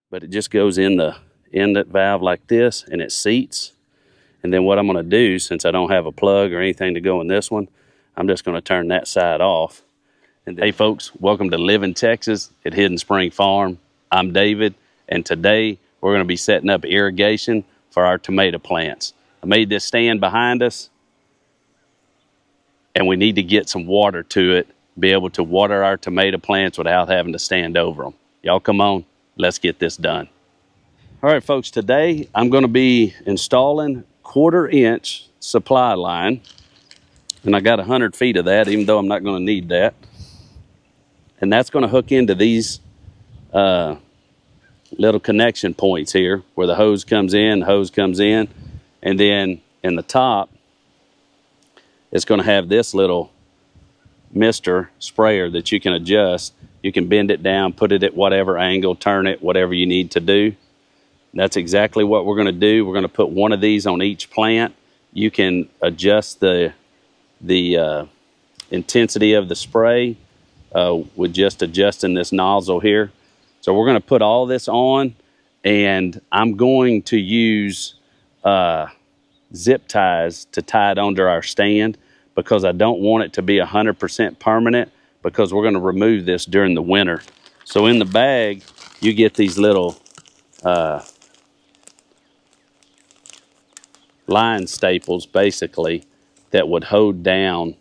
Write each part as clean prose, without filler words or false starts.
but it just goes in the inlet valve like this, and it seats. And then what I'm going to do, since I don't have a plug or anything to go in this one, I'm just going to turn that side off. And hey folks, welcome to Live in Texas at Hidden Spring Farm. I'm David, and today we're going to be setting up irrigation for our tomato plants. I made this stand behind us, and we need to get some water to it, be able to water our tomato plants without having to stand over them. Y'all come on, let's get this done. All right folks, today I'm going to be installing 1/4 inch supply line, and I got 100 feet of that, even though I'm not going to need that. And that's going to hook into these little connection points here where the hose comes in, and then in the top it's going to have this little mister sprayer that you can adjust. You can bend it down, put it at whatever angle, turn it, whatever you need to do. That's exactly what we're going to do. We're going to put one of these on each plant. You can adjust the intensity of the spray with just adjusting this nozzle here. So we're going to put all this on, and I'm going to use zip ties to tie it under our stand, because I don't want it to be 100% permanent, because we're going to remove this during the winter. So in the bag, you get these little line staples, basically, that would hold down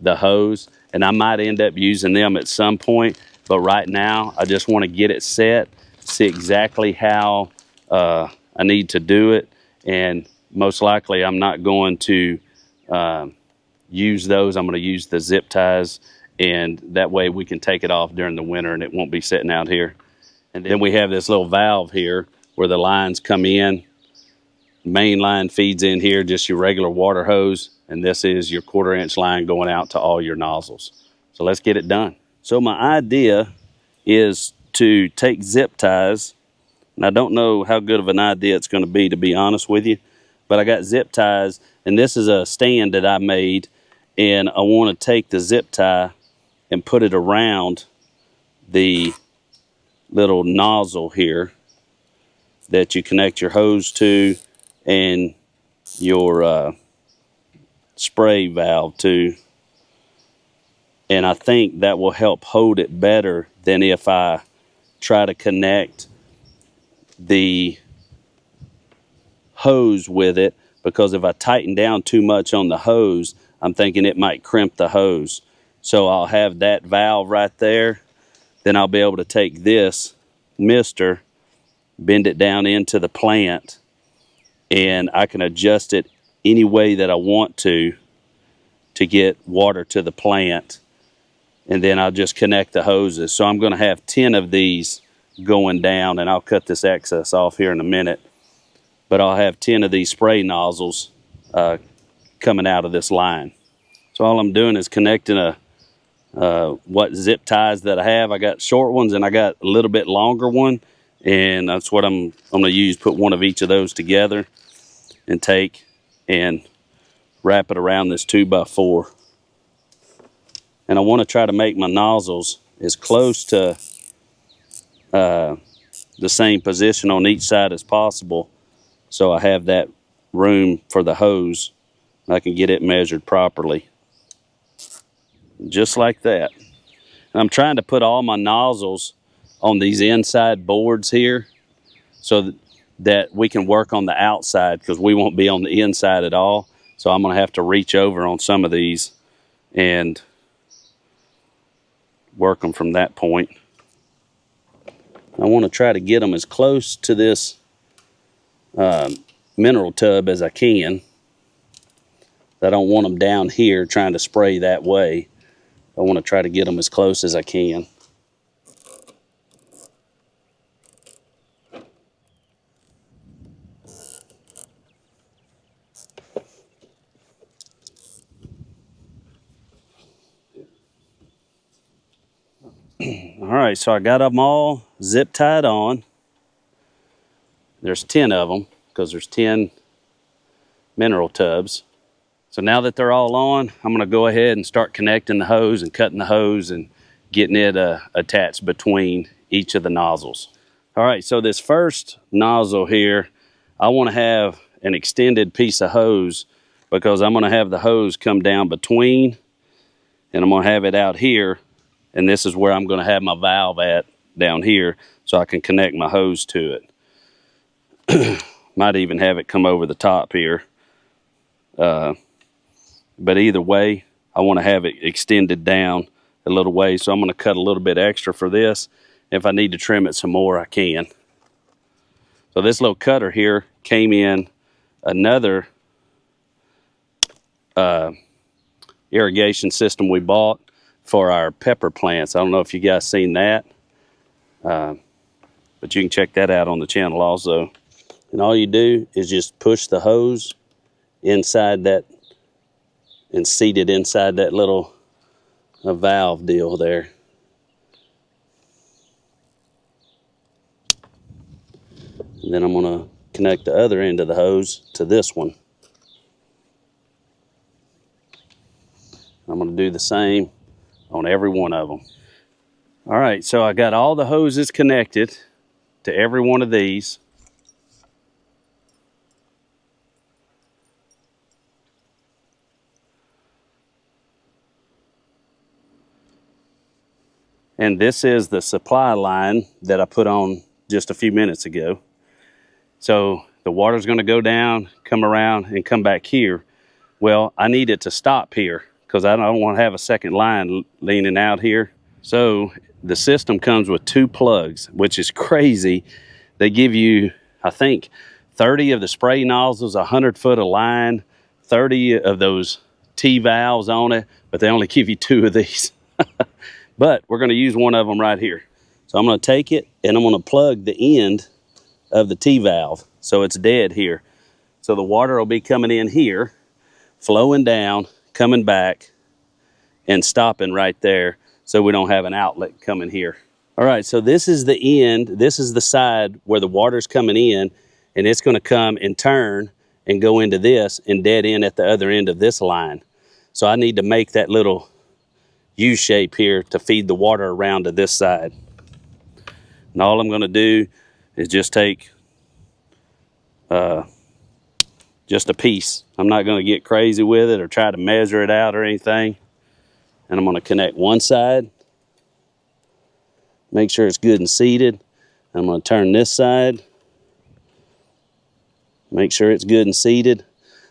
the hose, and I might end up using them at some point, but right now I just want to get it set, see exactly how I need to do it, and most likely I'm not going to use those. I'm going to use the zip ties, and that way we can take it off during the winter and it won't be sitting out here. And then we have this little valve here where the lines come in. Main line feeds in here, just your regular water hose, and this is your 1/4 inch line going out to all your nozzles. So let's get it done. So my idea is to take zip ties, and I don't know how good of an idea it's going to be honest with you, but I got zip ties, and this is a stand that I made, and I want to take the zip tie and put it around the little nozzle here that you connect your hose to and your spray valve to, and I think that will help hold it better than if I try to connect the hose with it, because if I tighten down too much on the hose, I'm thinking it might crimp the hose. So I'll have that valve right there, then I'll be able to take this mister, bend it down into the plant, and I can adjust it any way that I want to get water to the plant, and then I'll just connect the hoses. So I'm going to have 10 of these going down, and I'll cut this excess off here in a minute, but I'll have 10 of these spray nozzles coming out of this line. So all I'm doing is connecting what zip ties that I have. I got short ones and I got a little bit longer one, and that's what I'm going to use. Put one of each of those together and take and wrap it around this 2x4. And I want to try to make my nozzles as close to the same position on each side as possible, so I have that room for the hose and I can get it measured properly. Just like that. And I'm trying to put all my nozzles on these inside boards here so that we can work on the outside, because we won't be on the inside at all. So I'm going to have to reach over on some of these and work them from that point. I want to try to get them as close to this mineral tub as I can. I don't want them down here trying to spray that way. I want to try to get them as close as I can. All right, so I got them all zip tied on. There's 10 of them, because there's 10 mineral tubs. So now that they're all on, I'm going to go ahead and start connecting the hose and cutting the hose and getting it attached between each of the nozzles. All right, so this first nozzle here, I want to have an extended piece of hose because I'm going to have the hose come down between, and I'm going to have it out here, and this is where I'm going to have my valve at down here so I can connect my hose to it. Might even have it come over the top here. But either way, I want to have it extended down a little way, so I'm going to cut a little bit extra for this. If I need to trim it some more, I can. So this little cutter here came in another irrigation system we bought for our pepper plants. I don't know if you guys seen that, but you can check that out on the channel also. And all you do is just push the hose inside that and seat it inside that little valve deal there. And then I'm going to connect the other end of the hose to this one. I'm going to do the same on every one of them. All right, so I got all the hoses connected to every one of these. And this is the supply line that I put on just a few minutes ago. So the water's going to go down, come around, and come back here. Well, I need it to stop here because I don't want to have a second line leaning out here. So the system comes with 2 plugs, which is crazy. They give you, I think, 30 of the spray nozzles, 100 foot of line, 30 of those T-valves on it, but they only give you 2 of these. But we're going to use one of them right here. So I'm going to take it and I'm going to plug the end of the T-valve so it's dead here. So the water will be coming in here, flowing down, coming back, and stopping right there so we don't have an outlet coming here. All right, so this is the end. This is the side where the water's coming in, and it's going to come and turn and go into this and dead end at the other end of this line. So I need to make that little U-shape here to feed the water around to this side. And all I'm going to do is just take just a piece. I'm not going to get crazy with it or try to measure it out or anything. And I'm going to connect one side, make sure it's good and seated. I'm going to turn this side, make sure it's good and seated.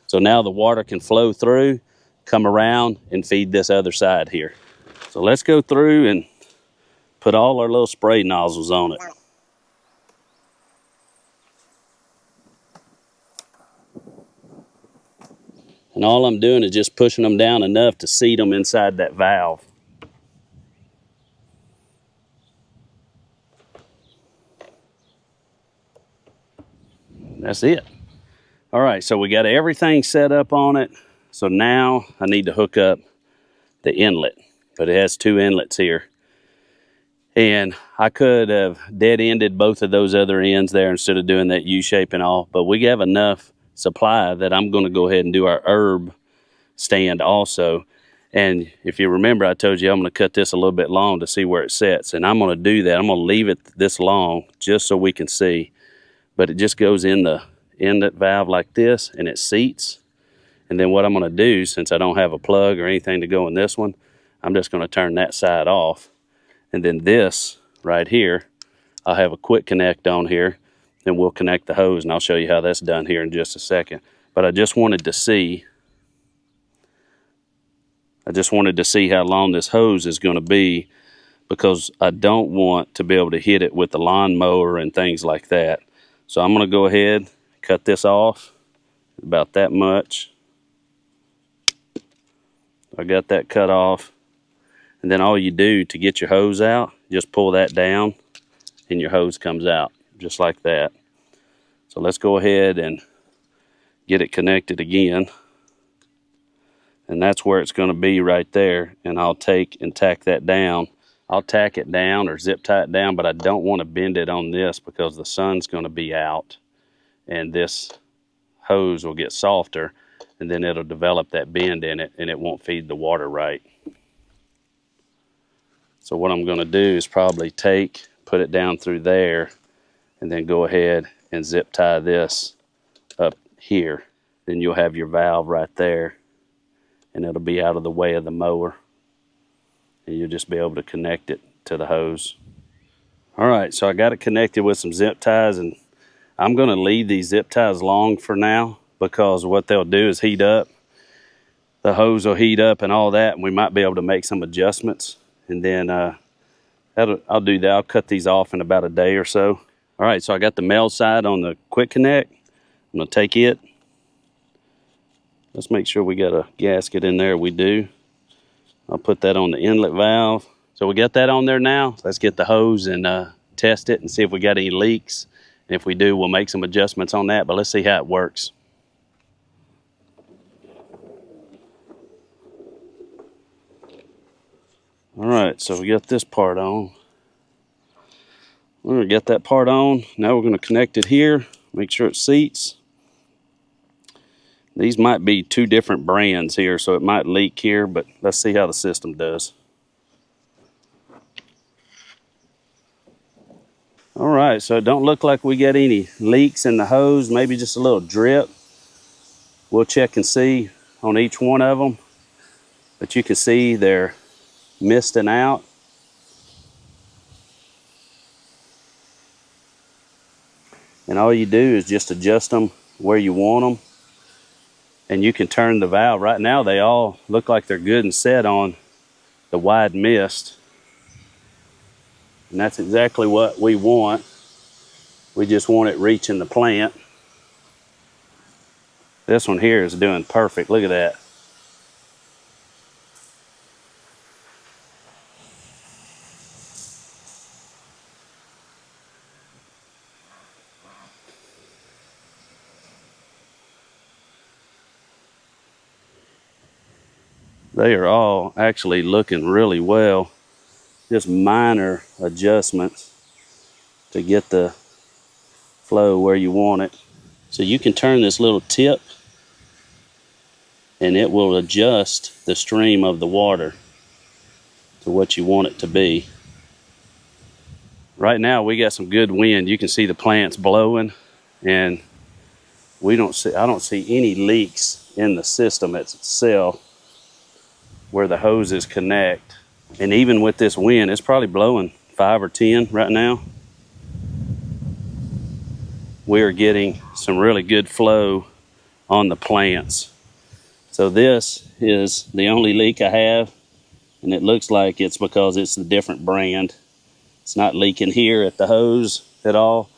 So now the water can flow through, come around, and feed this other side here. So let's go through and put all our little spray nozzles on it. And all I'm doing is just pushing them down enough to seat them inside that valve. That's it. All right, so we got everything set up on it. So now I need to hook up the inlet, but it has 2 inlets here. And I could have dead-ended both of those other ends there instead of doing that U-shape and all, but we have enough supply that I'm going to go ahead and do our herb stand also. And if you remember, I told you I'm going to cut this a little bit long to see where it sets, and I'm going to do that. I'm going to leave it this long just so we can see, but it just goes in the inlet valve like this, and it seats. And then what I'm going to do, since I don't have a plug or anything to go in this one, I'm just going to turn that side off. And then this right here, I'll have a quick connect on here, and we'll connect the hose, and I'll show you how that's done here in just a second. But I just wanted to see how long this hose is going to be, because I don't want to be able to hit it with the lawnmower and things like that. So I'm going to go ahead, cut this off about that much. I got that cut off. And then all you do to get your hose out, just pull that down and your hose comes out just like that. So let's go ahead and get it connected again. And that's where it's going to be right there. And I'll take and tack that down. I'll tack it down or zip tie it down, but I don't want to bend it on this because the sun's going to be out and this hose will get softer, and then it'll develop that bend in it and it won't feed the water right. So what I'm going to do is probably put it down through there and then go ahead and zip tie this up here. Then you'll have your valve right there, and it'll be out of the way of the mower, and you'll just be able to connect it to the hose. All right, so I got it connected with some zip ties, and I'm going to leave these zip ties long for now, because what they'll do is heat up. The hose will heat up and all that, and we might be able to make some adjustments. And then I'll do that. I'll cut these off in about a day or so. All right, so I got the male side on the quick connect. I'm going to take it. Let's make sure we got a gasket in there. We do. I'll put that on the inlet valve. So we got that on there now. Let's get the hose and test it and see if we got any leaks. And if we do, we'll make some adjustments on that, but let's see how it works. All right, so we got this part on. We're gonna get that part on. Now we're gonna connect it here, make sure it seats. These might be two different brands here, so it might leak here, but let's see how the system does. All right, so it don't look like we got any leaks in the hose, maybe just a little drip. We'll check and see on each one of them, but you can see they're misting out. And all you do is just adjust them where you want them, and you can turn the valve. Right now they all look like they're good and set on the wide mist, and that's exactly what we want. We just want it reaching the plant. This one here is doing perfect. Look at that. They are all actually looking really well. Just minor adjustments to get the flow where you want it. So you can turn this little tip and it will adjust the stream of the water to what you want it to be. Right now we got some good wind. You can see the plants blowing, and I don't see any leaks in the system itself where the hoses connect. And even with this wind, it's probably blowing 5 or 10 right now. We are getting some really good flow on the plants. So this is the only leak I have, and it looks like it's because it's a different brand. It's not leaking here at the hose at all.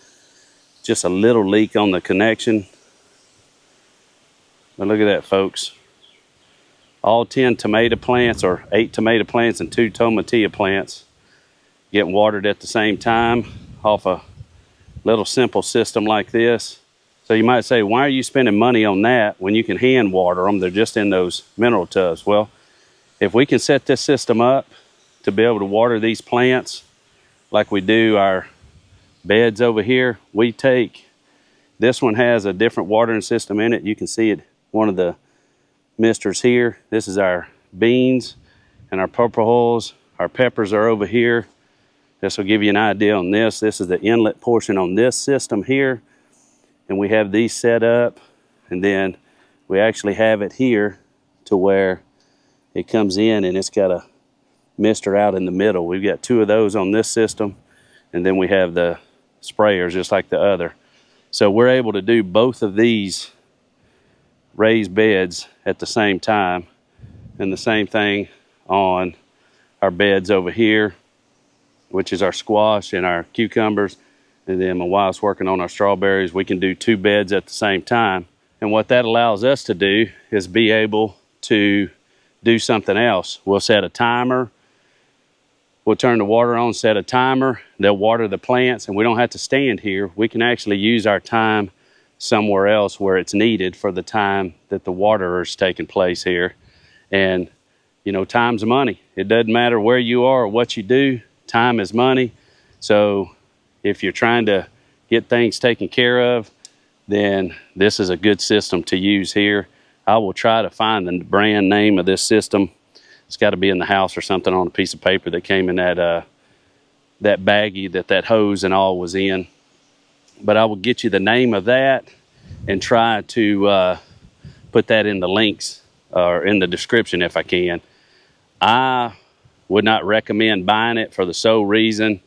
Just a little leak on the connection. But look at that, folks. All 10 tomato plants, or 8 tomato plants and 2 tomatillo plants, getting watered at the same time off a little simple system like this. So you might say, why are you spending money on that when you can hand water them? They're just in those mineral tubs. Well, if we can set this system up to be able to water these plants like we do our beds over here, this one has a different watering system in it. You can see it, one of the misters here. This is our beans and our purple hulls. Our peppers are over here. This will give you an idea on this. This is the inlet portion on this system here. And we have these set up, and then we actually have it here to where it comes in and it's got a mister out in the middle. We've got 2 of those on this system, and then we have the sprayers just like the other. So we're able to do both of these raised beds at the same time, and the same thing on our beds over here, which is our squash and our cucumbers. And then my wife's working on our strawberries. We can do 2 beds at the same time. And what that allows us to do is be able to do something else. We'll set a timer. We'll turn the water on, set a timer. They'll water the plants, and we don't have to stand here. We can actually use our time somewhere else where it's needed for the time that the water is taking place here. And, you know, time's money. It doesn't matter where you are or what you do. Time is money. So if you're trying to get things taken care of, then this is a good system to use here. I will try to find the brand name of this system. It's got to be in the house or something on a piece of paper that came in that baggie that hose and all was in. but I will get you the name of that and try to put that in the links or in the description if I can. I would not recommend buying it for the sole reason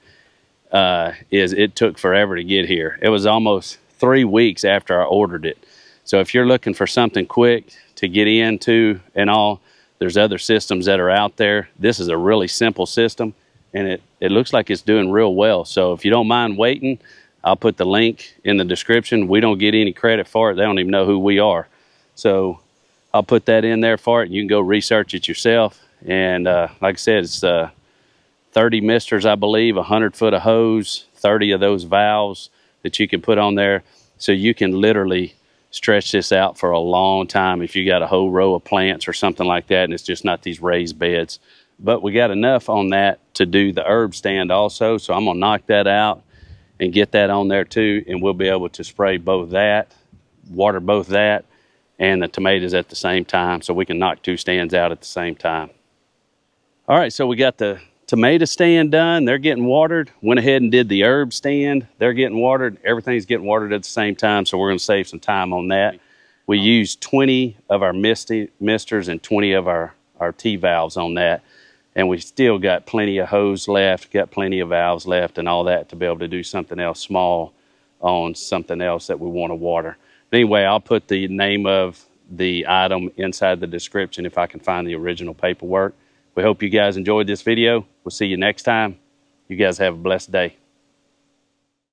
is it took forever to get here. It was almost 3 weeks after I ordered it. So if you're looking for something quick to get into and all, there's other systems that are out there. This is a really simple system, and it looks like it's doing real well. So if you don't mind waiting, I'll put the link in the description. We don't get any credit for it. They don't even know who we are. So I'll put that in there for it, and you can go research it yourself. And like I said, it's 30 misters, I believe, 100 foot of hose, 30 of those valves that you can put on there. So you can literally stretch this out for a long time if you got a whole row of plants or something like that, and it's just not these raised beds. But we got enough on that to do the herb stand also, so I'm gonna knock that out and get that on there too, and we'll be able to spray both that, water both that, and the tomatoes at the same time, so we can knock 2 stands out at the same time. All right, so we got the tomato stand done. They're getting watered. Went ahead and did the herb stand. They're getting watered. Everything's getting watered at the same time, so we're going to save some time on that. We used 20 of our misters and 20 of our T-valves on that, and we still got plenty of hose left, got plenty of valves left and all that to be able to do something else small on something else that we want to water. But anyway, I'll put the name of the item inside the description if I can find the original paperwork. We hope you guys enjoyed this video. We'll see you next time. You guys have a blessed day.